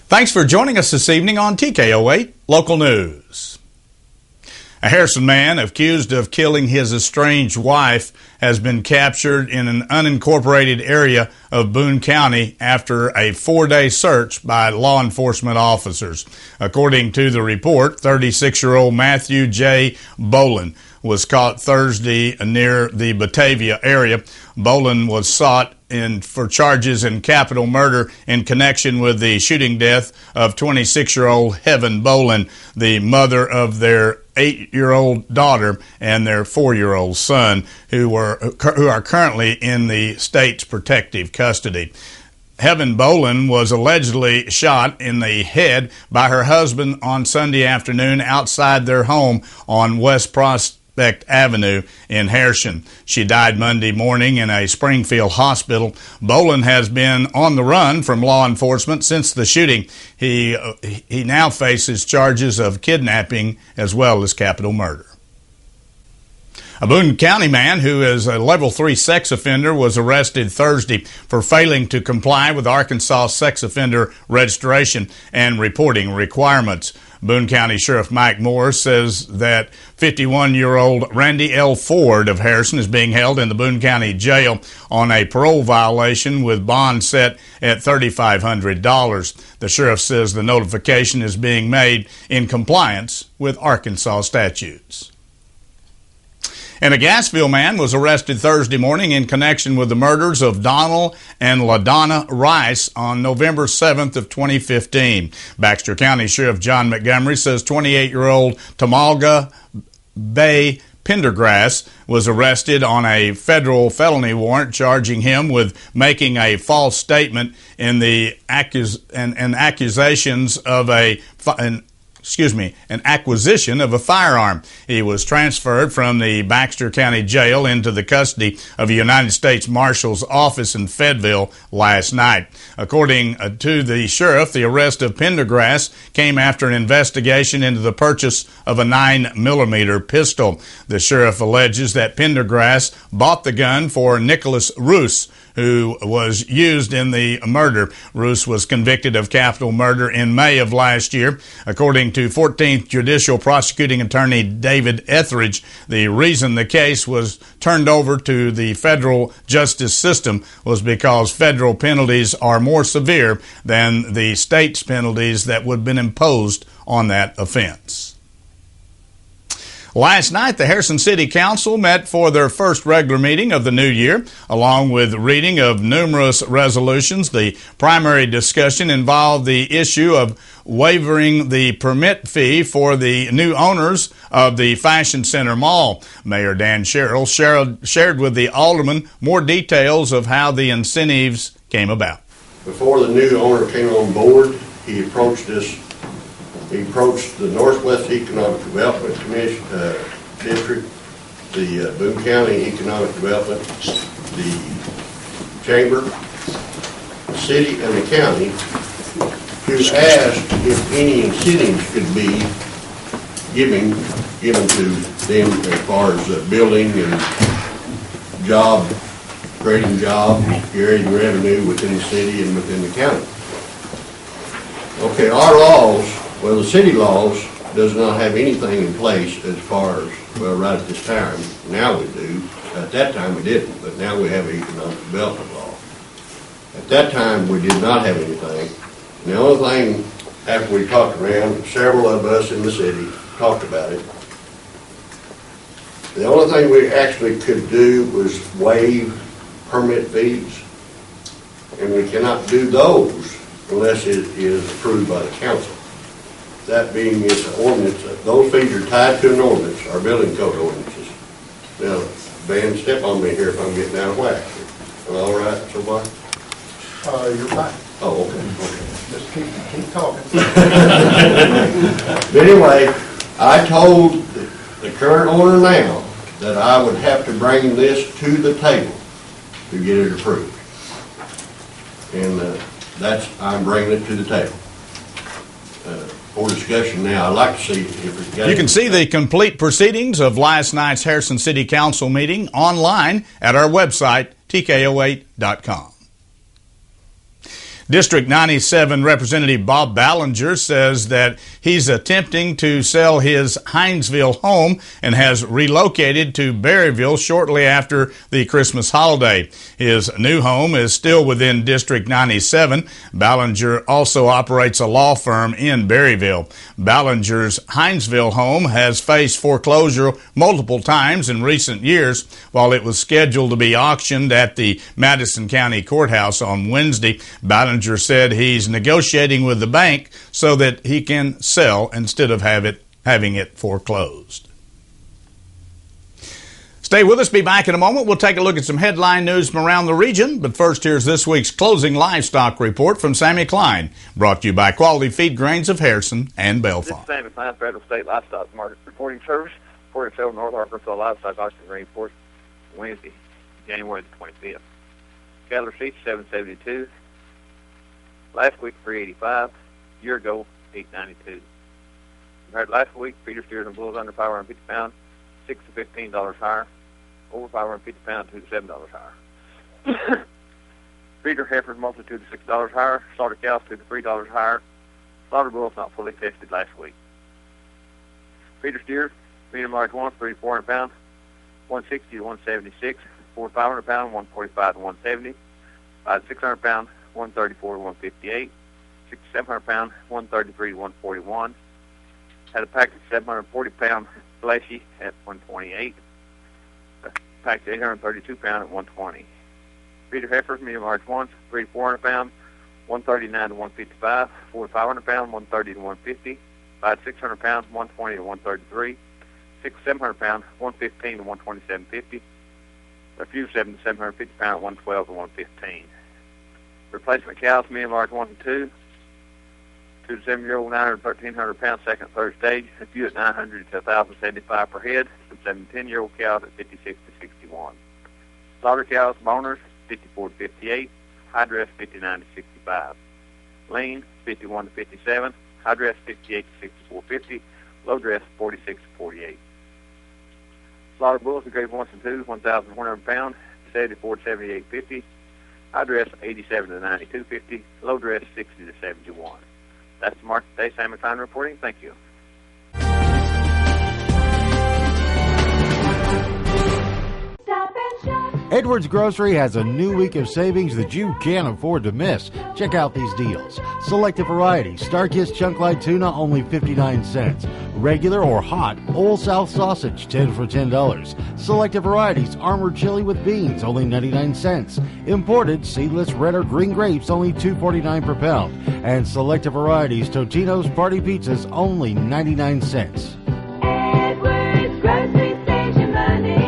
Thanks for joining us this evening on TKO 8 Local News. A Harrison man accused of killing his estranged wife has been captured in an unincorporated area of Boone County after a 4-day search by law enforcement officers. According to the report, 36-year-old Matthew J. Bolin was caught Thursday near the Batavia area. Bolin was sought for charges in capital murder in connection with the shooting death of 26-year-old Heaven Bolin, the mother of their 8-year-old daughter and their 4-year-old son, who are currently in the state's protective custody. Heaven Bolin was allegedly shot in the head by her husband on Sunday afternoon outside their home on West Prospect Avenue in Harrison. She died Monday morning in a Springfield hospital. Bolin has been on the run from law enforcement since the shooting. He now faces charges of kidnapping as well as capital murder. A Boone County man who is a level 3 sex offender was arrested Thursday for failing to comply with Arkansas sex offender registration and reporting requirements. Boone County Sheriff Mike Moore says that 51-year-old Randy L. Ford of Harrison is being held in the Boone County Jail on a parole violation with bond set at $3,500. The sheriff says the notification is being made in compliance with Arkansas statutes. And a Gassville man was arrested Thursday morning in connection with the murders of Donald and LaDonna Rice on November 7th of 2015. Baxter County Sheriff John Montgomery says 28-year-old Tamalga Bay Pendergrass was arrested on a federal felony warrant charging him with making a false statement in the accusations of an acquisition of a firearm. He was transferred from the Baxter County Jail into the custody of a United States Marshal's office in Fayetteville last night. According to the sheriff, the arrest of Pendergrass came after an investigation into the purchase of a 9mm pistol. The sheriff alleges that Pendergrass bought the gun for Nicholas Roos, who was used in the murder. Roos was convicted of capital murder in May of last year. According to 14th Judicial Prosecuting Attorney David Etheridge, the reason the case was turned over to the federal justice system was because federal penalties are more severe than the state's penalties that would have been imposed on that offense. Last night, the Harrison City Council met for their first regular meeting of the new year, along with reading of numerous resolutions. The primary discussion involved the issue of waiving the permit fee for the new owners of the Fashion Center Mall. Mayor Dan Sherrill shared with the aldermen more details of how the incentives came about. Before the new owner came on board, he approached us. He approached the Northwest Economic Development Commission District, the Boone County Economic Development, the Chamber, the city, and the county to ask if any incentives could be given to them as far as building and creating jobs, generating revenue within the city and within the county. Okay, our laws. Well, the city laws does not have anything in place as far as, well, right at this time. Now we do. At that time we didn't, but now we have an economic development law. At that time we did not have anything. And the only thing, after we talked around, several of us in the city talked about it, the only thing we actually could do was waive permit fees. And we cannot do those unless it is approved by the council. That being it's an ordinance, those fees are tied to an ordinance, our building code ordinances. Now, Van, step on me here if I'm getting out of whack. Am I all right so far? You're fine. Oh, okay. Just keep talking. But anyway, I told the current owner now that I would have to bring this to the table to get it approved. And I'm bringing it to the table. For discussion now. I'd like to see if you can see the complete proceedings of last night's Harrison City Council meeting online at our website, TKO8.com. District 97 Representative Bob Ballinger says that he's attempting to sell his Hinesville home and has relocated to Berryville shortly after the Christmas holiday. His new home is still within District 97. Ballinger also operates a law firm in Berryville. Ballinger's Hinesville home has faced foreclosure multiple times in recent years. While it was scheduled to be auctioned at the Madison County Courthouse on Wednesday, Ballinger said he's negotiating with the bank so that he can sell instead of having it foreclosed. Stay with us. Be back in a moment. We'll take a look at some headline news from around the region. But first, here's this week's closing livestock report from Sammy Klein, brought to you by Quality Feed Grains of Harrison and Belfont. This is Sammy Klein, Federal State Livestock Market Reporting Service, 47 North Arkansas Livestock Auction Report, Wednesday, January the 25th. Cattle receipts 772. Last week 385. Year ago 892. Compared to last week, feeder steers and bulls under 550 pounds, $6 to $15 higher. Over 550 pounds, $2 to $7 higher. Feeder heifers multitude to $6 higher. Slaughter cows $2 to $3 higher. Slaughter bulls not fully tested last week. Feeder steers, medium large ones 3 to 400 pounds, 160 to 176. 4 to 500 pounds, 145 to 170. 5 to 600 pounds, 134 to 158. 6 to 700 pounds, 133 to 141. Had a package 740 pound fleshy at 128. A package 832 pound at 120. Feeder heifers, medium large ones, 3 to 400 pounds, 139 to 155. 4 to 500 pounds, 130 to 150. 5 to 600 pounds, 120 to 133. 6 to 700 pounds, 115 to 127.50. A few 7 to 750 pound, 112 to 115. Replacement cows, medium large 1 and 2. 2 to 7-year-old, 900 to 1,300 pounds, second and third stage. A few at 900 to 1,075 per head. Some 7 to 10-year-old cows at 56 to 61. Slaughter cows, boners, 54 to 58. High dress, 59 to 65. Lean, 51 to 57. High dress, 58 to 64.50. Low dress, 46 to 48. Slaughter bulls, the grade 1s and 2s, 1,100 pounds, 74 to 78.50. High dress, 87 to 92.50. Low dress, 60 to 71. That's the market today. Sammy Klein reporting. Thank you. Edwards Grocery has a new week of savings that you can't afford to miss. Check out these deals. Selected varieties. Starkist Chunk Light Tuna, only 59 cents. Regular or hot Old South Sausage, 10 for $10. Selected varieties. Armored Chili with Beans, only 99 cents. Imported seedless red or green grapes, only $2.49 per pound. And selected varieties. Totino's Party Pizzas, only 99 cents. Edwards Grocery Station Money.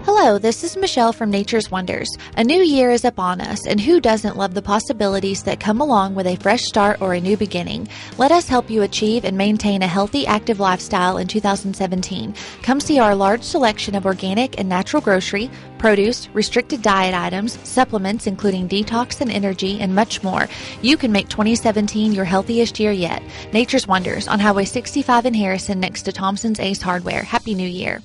Hello, this is Michelle from Nature's Wonders. A new year is upon us, and who doesn't love the possibilities that come along with a fresh start or a new beginning? Let us help you achieve and maintain a healthy, active lifestyle in 2017. Come see our large selection of organic and natural grocery, produce, restricted diet items, supplements including detox and energy, and much more. You can make 2017 your healthiest year yet. Nature's Wonders on Highway 65 in Harrison next to Thompson's Ace Hardware. Happy New Year.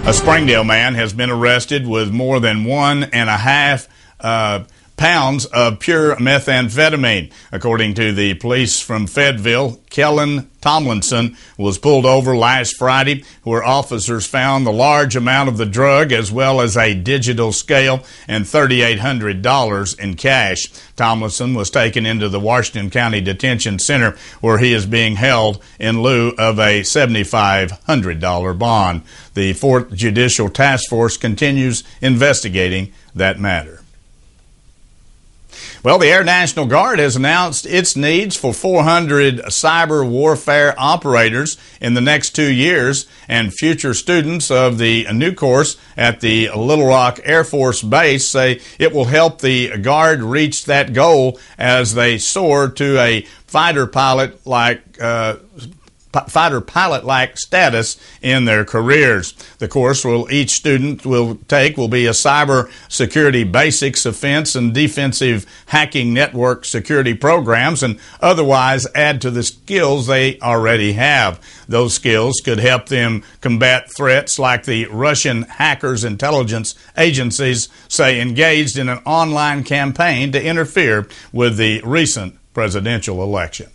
A Springdale man has been arrested with more than 1.5 pounds of pure methamphetamine. According to the police from Fayetteville, Kellen Tomlinson was pulled over last Friday, where officers found the large amount of the drug as well as a digital scale and $3,800 in cash. Tomlinson was taken into the Washington County Detention Center, where he is being held in lieu of a $7,500 bond. The 4th Judicial Task Force continues investigating that matter. Well, the Air National Guard has announced its needs for 400 cyber warfare operators in the next 2 years, and future students of the new course at the Little Rock Air Force Base say it will help the Guard reach that goal as they soar to a fighter pilot like fighter pilot-like status in their careers. The course each student will take will be a cyber security basics, offense and defensive hacking network security programs, and otherwise add to the skills they already have. Those skills could help them combat threats like the Russian hackers intelligence agencies say engaged in an online campaign to interfere with the recent presidential election.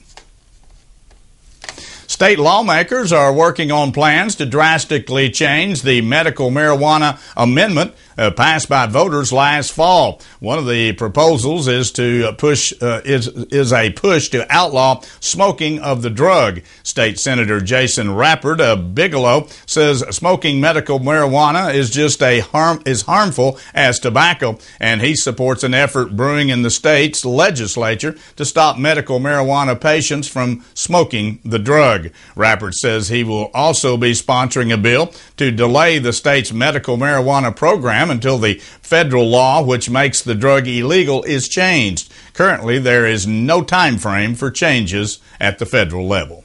State lawmakers are working on plans to drastically change the medical marijuana amendment passed by voters last fall. One of the proposals is to push a push to outlaw smoking of the drug. State Senator Jason Rappert of Bigelow says smoking medical marijuana is just as harmful as tobacco, and he supports an effort brewing in the state's legislature to stop medical marijuana patients from smoking the drug. Rappert says he will also be sponsoring a bill to delay the state's medical marijuana program until the federal law which makes the drug illegal is changed. Currently, there is no time frame for changes at the federal level.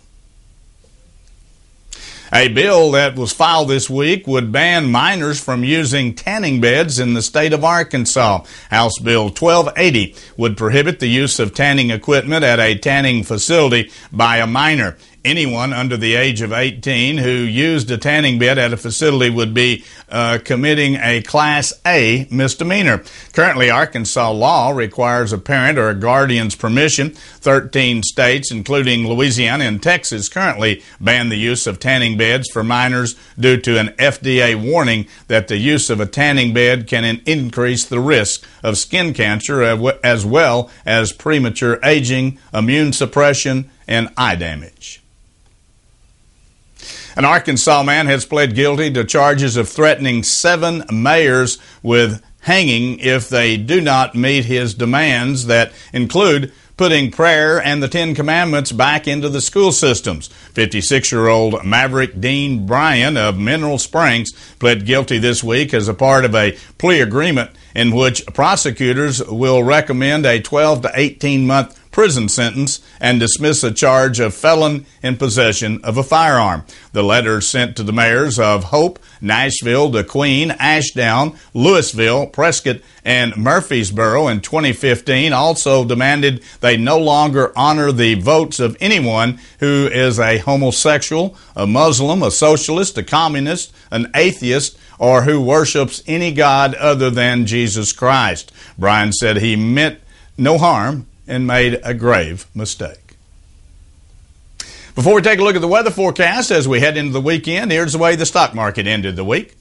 A bill that was filed this week would ban minors from using tanning beds in the state of Arkansas. House Bill 1280 would prohibit the use of tanning equipment at a tanning facility by a minor. Anyone under the age of 18 who used a tanning bed at a facility would be committing a Class A misdemeanor. Currently, Arkansas law requires a parent or a guardian's permission. 13 states, including Louisiana and Texas, currently ban the use of tanning beds for minors due to an FDA warning that the use of a tanning bed can increase the risk of skin cancer as well as premature aging, immune suppression, and eye damage. An Arkansas man has pled guilty to charges of threatening 7 mayors with hanging if they do not meet his demands that include putting prayer and the 10 Commandments back into the school systems. 56-year-old Maverick Dean Bryan of Mineral Springs pled guilty this week as a part of a plea agreement in which prosecutors will recommend a 12 to 18-month prison sentence and dismiss a charge of felon in possession of a firearm. The letter sent to the mayors of Hope, Nashville, DeQueen, Ashdown, Louisville, Prescott, and Murfreesboro in 2015 also demanded they no longer honor the votes of anyone who is a homosexual, a Muslim, a socialist, a communist, an atheist, or who worships any god other than Jesus Christ. Bryan said he meant no harm and made a grave mistake. Before we take a look at the weather forecast as we head into the weekend, here's the way the stock market ended the week.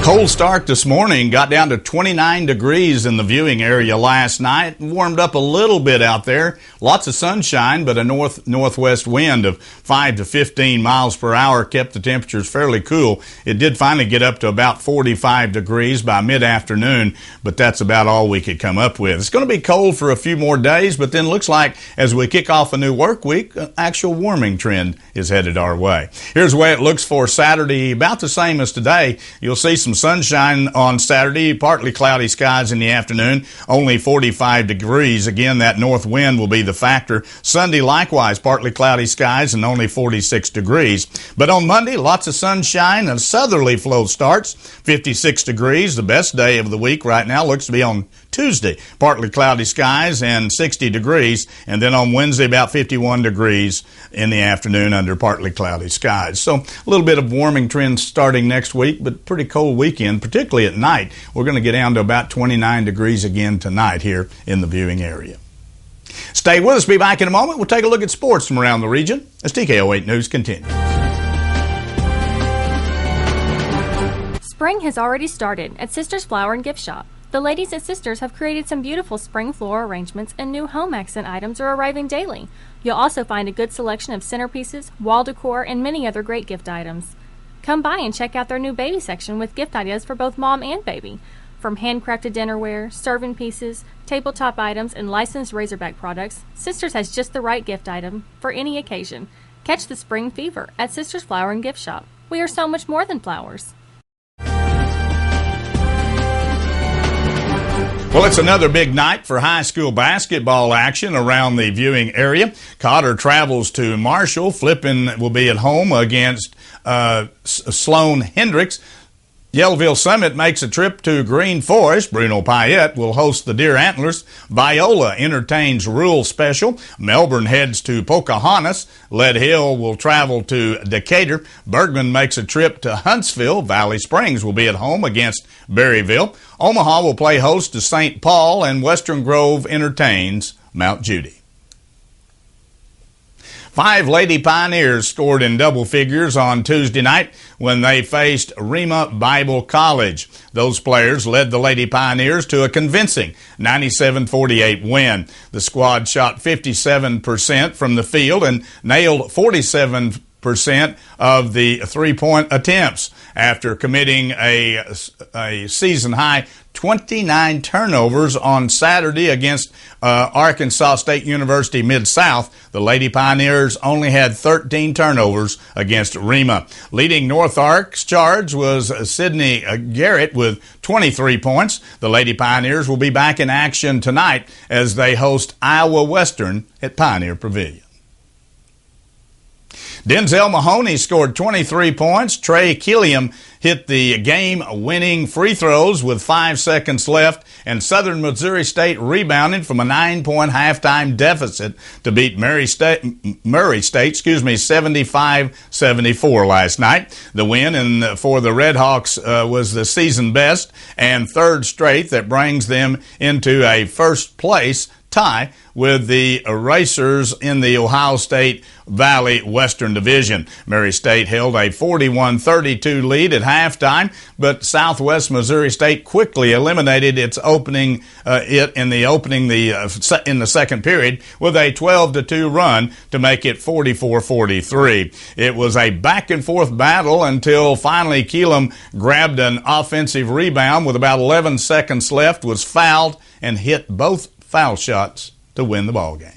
Cold start this morning, got down to 29 degrees in the viewing area last night. Warmed up a little bit out there. Lots of sunshine, but a northwest wind of 5 to 15 miles per hour kept the temperatures fairly cool. It did finally get up to about 45 degrees by mid-afternoon, but that's about all we could come up with. It's going to be cold for a few more days, but then looks like as we kick off a new work week, an actual warming trend is headed our way. Here's the way it looks for Saturday, about the same as today. You'll see some sunshine on Saturday, partly cloudy skies in the afternoon, only 45 degrees. Again, that north wind will be the factor. Sunday, likewise, partly cloudy skies and only 46 degrees. But on Monday, lots of sunshine. A southerly flow starts, 56 degrees. The best day of the week right now looks to be on Tuesday, partly cloudy skies and 60 degrees. And then on Wednesday, about 51 degrees in the afternoon under partly cloudy skies. So a little bit of warming trends starting next week, but pretty cold weekend, particularly at night. We're going to get down to about 29 degrees again tonight here in the viewing area. Stay with us. Be back in a moment. We'll take a look at sports from around the region as TKO 8 News continues. Spring has already started at Sisters Flower and Gift Shop. The ladies at Sisters have created some beautiful spring floral arrangements, and new home accent items are arriving daily. You'll also find a good selection of centerpieces, wall decor, and many other great gift items. Come by and check out their new baby section with gift ideas for both mom and baby. From handcrafted dinnerware, serving pieces, tabletop items, and licensed Razorback products, Sisters has just the right gift item for any occasion. Catch the spring fever at Sisters Flower and Gift Shop. We are so much more than flowers. Well, it's another big night for high school basketball action around the viewing area. Cotter travels to Marshall. Flippin will be at home against Sloan Hendricks. Yellville Summit makes a trip to Green Forest. Bruno Payette will host the Deer Antlers. Viola entertains Rural Special. Melbourne heads to Pocahontas. Lead Hill will travel to Decatur. Bergman makes a trip to Huntsville. Valley Springs will be at home against Berryville. Omaha will play host to St. Paul, and Western Grove entertains Mount Judy. 5 Lady Pioneers scored in double figures on Tuesday night when they faced Rema Bible College. Those players led the Lady Pioneers to a convincing 97-48 win. The squad shot 57% from the field and nailed 47% of the three-point attempts after committing a season-high 29 turnovers on Saturday against Arkansas State University Mid-South. The Lady Pioneers only had 13 turnovers against Rema. Leading North Ark's charge was Sydney Garrett with 23 points. The Lady Pioneers will be back in action tonight as they host Iowa Western at Pioneer Pavilion. Denzel Mahoney scored 23 points. Trey Killiam hit the game-winning free throws with 5 seconds left, and Southern Missouri State rebounded from a 9-point halftime deficit to beat Murray State 75-74 last night. The win for the Redhawks was the season best and third straight that brings them into a first-place tie with the Racers in the Ohio State Valley Western Division. Murray State held a 41-32 lead at halftime, but Southwest Missouri State quickly eliminated in the second period with a 12-2 run to make it 44-43. It was a back-and-forth battle until finally Keelam grabbed an offensive rebound with about 11 seconds left, was fouled, and hit both foul shots to win the ball game.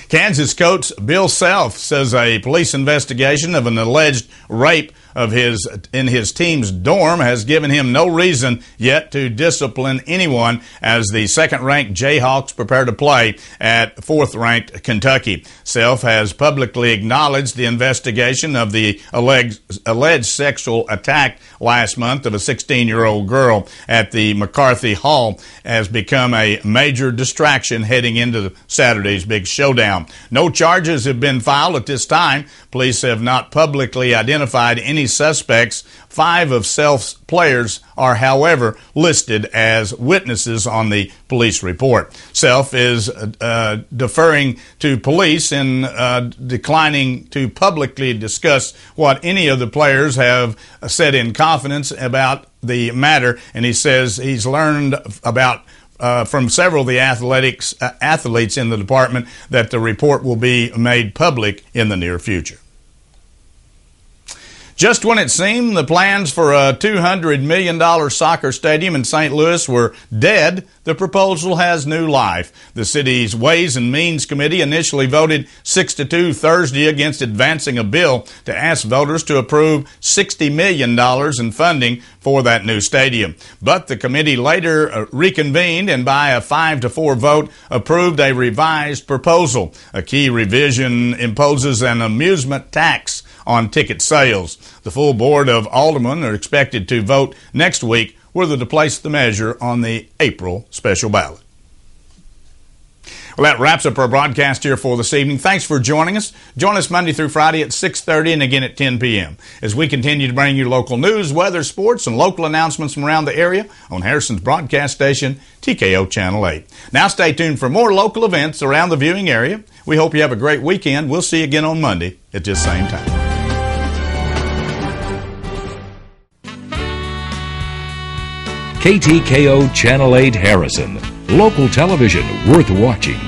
Kansas coach Bill Self says a police investigation of an alleged rape in his team's dorm has given him no reason yet to discipline anyone as the second-ranked Jayhawks prepare to play at fourth-ranked Kentucky. Self has publicly acknowledged the investigation of the alleged sexual attack last month of a 16-year-old girl at the McCarthy Hall has become a major distraction heading into Saturday's big showdown. No charges have been filed at this time. Police have not publicly identified any suspects. 5 of Self's players are, however, listed as witnesses on the police report. Self is deferring to police in declining to publicly discuss what any of the players have said in confidence about the matter, and he says he's learned about from several of the athletes in the department that the report will be made public in the near future. Just when it seemed the plans for a $200 million soccer stadium in St. Louis were dead, the proposal has new life. The city's Ways and Means Committee initially voted 6-2 Thursday against advancing a bill to ask voters to approve $60 million in funding for that new stadium. But the committee later reconvened and by a 5-4 vote approved a revised proposal. A key revision imposes an amusement tax on ticket sales. The full board of aldermen are expected to vote next week whether to place the measure on the April special ballot. Well, that wraps up our broadcast here for this evening. Thanks for joining us. Join us Monday through Friday at 6:30 and again at 10 p.m. as we continue to bring you local news, weather, sports, and local announcements from around the area on Harrison's broadcast station, TKO Channel 8. Now stay tuned for more local events around the viewing area. We hope you have a great weekend. We'll see you again on Monday at this same time. KTKO Channel 8 Harrison. Local television worth watching.